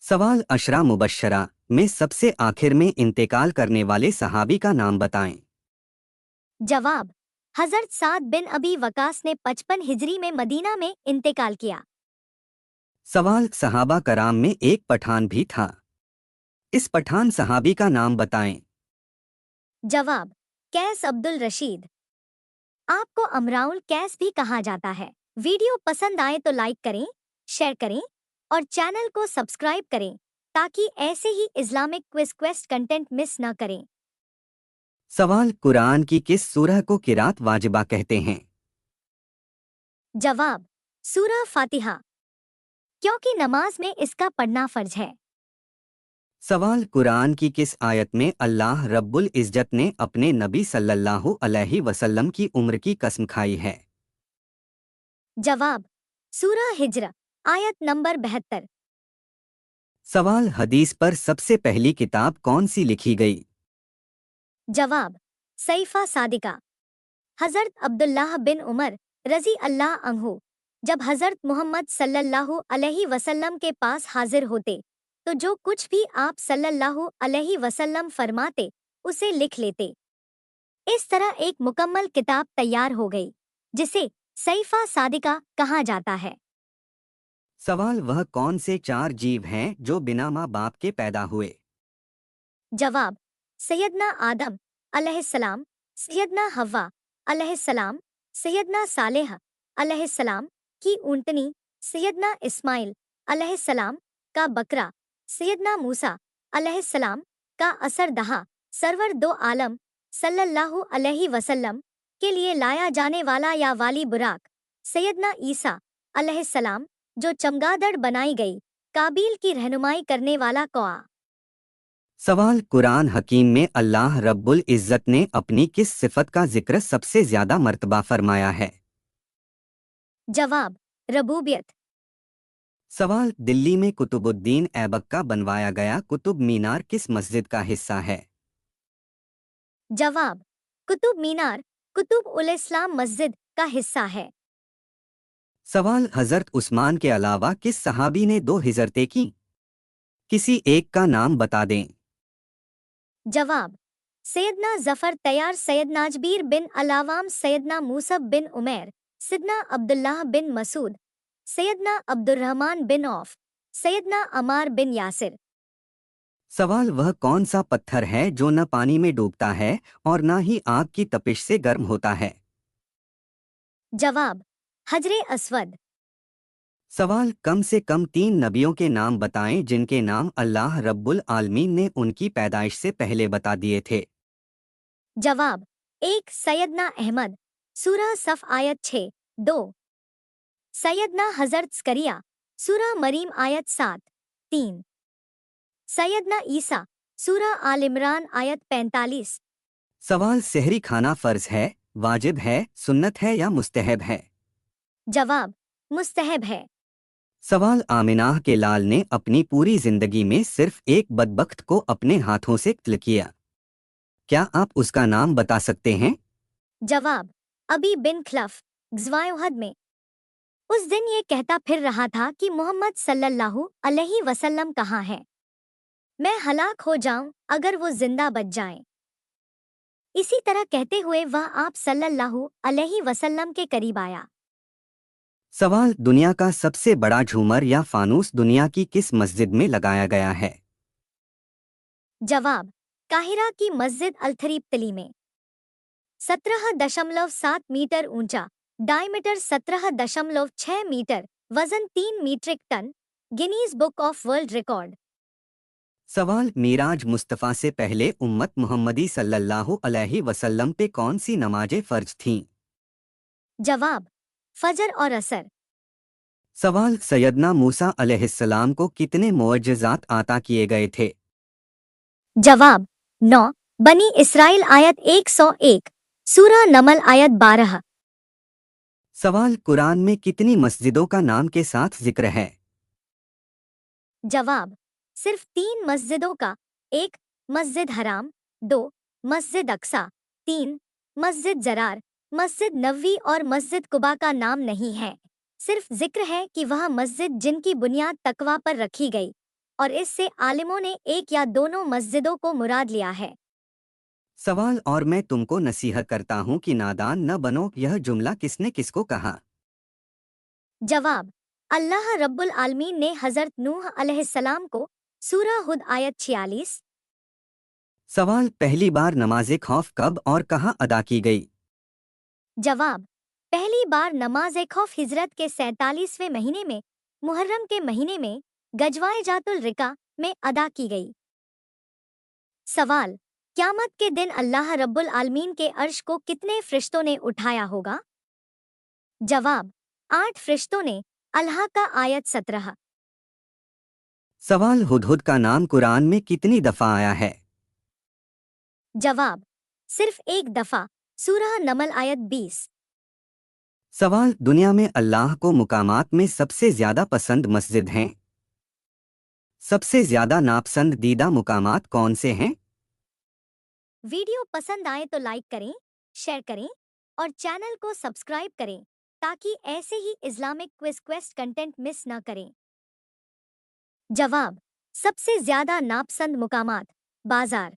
सवाल अशरा मुबश्शरा में सबसे आखिर में इंतकाल करने वाले सहाबी का नाम बताएं। जवाब, हजरत साद बिन अबी वकास ने 55 हिजरी में मदीना में इंतकाल किया। सवाल सहाबा कराम में एक पठान भी था। इस पठान सहाबी का नाम बताएं। जवाब, कैस अब्दुल रशीद। आपको अमराउल कैस भी कहा जाता है। वीडियो पसंद आए तो लाइक करें, शेयर करें और चैनल को सब्सक्राइब करें ताकि ऐसे ही Islamic quiz quest content miss न करें। सवाल कुरान की किस सूरह को किरात वाजिबा कहते हैं। जवाब, सूरह फातिहा, क्योंकि नमाज में इसका पढ़ना फर्ज है। सवाल कुरान की किस आयत में अल्लाह रब्बुल इज्जत ने अपने नबी सल्लल्लाहु अलैहि वसल्लम की उम्र की कसम खाई है। जवाब, सूरह हिज्र, आयत नंबर 72। सवाल हदीस पर सबसे पहली किताब कौन सी लिखी गई। जवाब, सईफा सादिका। हजरत अब्दुल्लाह बिन उमर रजी अल्लाह अन्हु जब हजरत मोहम्मद सल्लल्लाहु अलैहि वसल्लम के पास हाजिर होते तो जो कुछ भी आप सल्लल्लाहु अलैहि वसल्लम फरमाते उसे लिख लेते। इस तरह एक मुकम्मल किताब तैयार हो गई जिसे सईफा सादिका कहा जाता है। सवाल वह कौन से चार जीव हैं जो बिना माँ बाप के पैदा हुए। जवाब, सैयदना आदम अलैहिस्सलाम, सैयदना हव्वा अलैहिस्सलाम, सैयदना सालेह अलैहिस्सलाम की ऊँटनी, सैयदना इस्माइल अलैहिस्सलाम का बकरा, सैयदना मूसा अलैहिस्सलाम का असर दहा, सरवर दो आलम सल्लल्लाहु अलैहि वसल्लम के लिए लाया जाने वाला या वाली बुराक, सैयदना ईसा अलैहिस्सलाम जो चमगादड़ बनाई गई, काबिल की रहनुमाई करने वाला कौआ। सवाल कुरान हकीम में अल्लाह रब्बुल इज्जत ने अपनी किस सिफत का जिक्र सबसे ज्यादा मर्तबा फरमाया है। जवाब, रबूबियत। सवाल दिल्ली में कुतुबुद्दीन ऐबक का बनवाया गया कुतुब मीनार किस मस्जिद का हिस्सा है। जवाब, कुतुब मीनार कुतुब उल इस्लाम मस्जिद का हिस्सा है। सवाल हजरत उस्मान के अलावा किस सहाबी ने दो हिजरतें की। किसी एक का नाम बता दें। जवाब, सैयदना जफर तैयार, सैयदना जबीर बिन अलावाम, सैयदना मूसब बिन उमैर, सैयदना अब्दुल्लाह बिन मसूद, सैयदना अब्दुर्रहमान बिन औफ, सैयदना अमार बिन यासिर। सवाल वह कौन सा पत्थर है जो न पानी में डूबता है और न ही आग की तपिश से गर्म होता है। जवाब, हजरे अस्वद। सवाल कम से कम 3 नबियों के नाम बताएं जिनके नाम अल्लाह रब्बुल आलमीन ने उनकी पैदाइश से पहले बता दिए थे। जवाब, 1 सैयदना अहमद, सूरह सफ आयत 6, 2 सैयदना हजरत ज़करिया, सूरह मरीम आयत 7, 3 सैयदना ईसा, सूरह आल इमरान आयत 45। सवाल सहरी खाना फर्ज है, वाजिब है, सुन्नत है या मुस्तहब है। जवाब, मुस्तहब है। सवाल आमिनाह के लाल ने अपनी पूरी जिंदगी में सिर्फ एक बदबख्त को अपने हाथों से कत्ल किया। क्या आप उसका नाम बता सकते हैं। जवाब, अबी बिन खलफ, ग़ज़वा-ए-उहद में। उस दिन ये कहता फिर रहा था कि मोहम्मद सल्लल्लाहु अलैहि वसल्लम कहाँ है, मैं हलाक हो जाऊं अगर वो जिंदा बच जाएं। इसी तरह कहते हुए वह आप सल्लल्लाहु अलैहि वसल्लम के करीब आया। सवाल दुनिया का सबसे बड़ा झूमर या फानूस दुनिया की किस मस्जिद में लगाया गया है। जवाब, काहिरा की मस्जिद अल-थरीब में। 17.7 मीटर ऊंचा, डायमीटर 17.6 मीटर, वजन 3 metric tonne, Guinness book of world record. सवाल मिराज मुस्तफ़ा से पहले उम्मत मुहम्मदी सल्लल्लाहु अलैहि वसल्लम पे कौन सी नमाजें फर्ज थीं। जवाब, फजर और असर। सवाल सैयदना मूसा अलैहिस्सलाम को कितने मुअज्जिज़ात अता किए गए थे। जवाब, 9 बनी इसराइल आयत 101, सूरह नमल आयत 12। सवाल कुरान में कितनी मस्जिदों का नाम के साथ जिक्र है। जवाब, सिर्फ 3 मस्जिदों का, 1 मस्जिद हराम, 2 मस्जिद अक्सा, 3 मस्जिद जरार, मस्जिद नबवी और मस्जिद कुबा का नाम नहीं है। सिर्फ जिक्र है कि वह मस्जिद जिनकी बुनियाद तकवा पर रखी गई और इससे आलिमों ने एक या दोनों मस्जिदों को मुराद लिया है। सवाल और मैं तुमको नसीहत करता हूँ कि नादान न बनो, यह जुमला किसने किसको कहा? जवाब, अल्लाह रब्बुल आलमीन ने हजरत नूह अलैहिस्सलाम को। सूरह हुद आयत 46। सवाल, पहली बार नमाज खौफ कब और कहाँ अदा की गई? जवाब, पहली बार नमाज खौफ हिजरत के 47वें महीने में, मुहर्रम के महीने में, गजवाए जातुल रिका में अदा की गई। सवाल, क़यामत के दिन अल्लाह रब्बुल आलमीन के अर्श को कितने फरिश्तों ने उठाया होगा? जवाब, 8 फरिश्तों ने। अल्लाह का आयत 17। सवाल, हुदहुद का नाम कुरान में कितनी दफा आया है? जवाब, सिर्फ एक दफा। सूरह नमल आयत 20। सवाल, दुनिया में अल्लाह को मुकामात में सबसे ज्यादा पसंद मस्जिद हैं? सबसे ज्यादा नापसंदीदा मुकामात कौन से हैं? वीडियो पसंद आए तो लाइक करें, शेयर करें और चैनल को सब्सक्राइब करें ताकि ऐसे ही Islamic quiz quest content miss न करें। जवाब, सबसे ज्यादा नापसंद मुकामात, बाजार।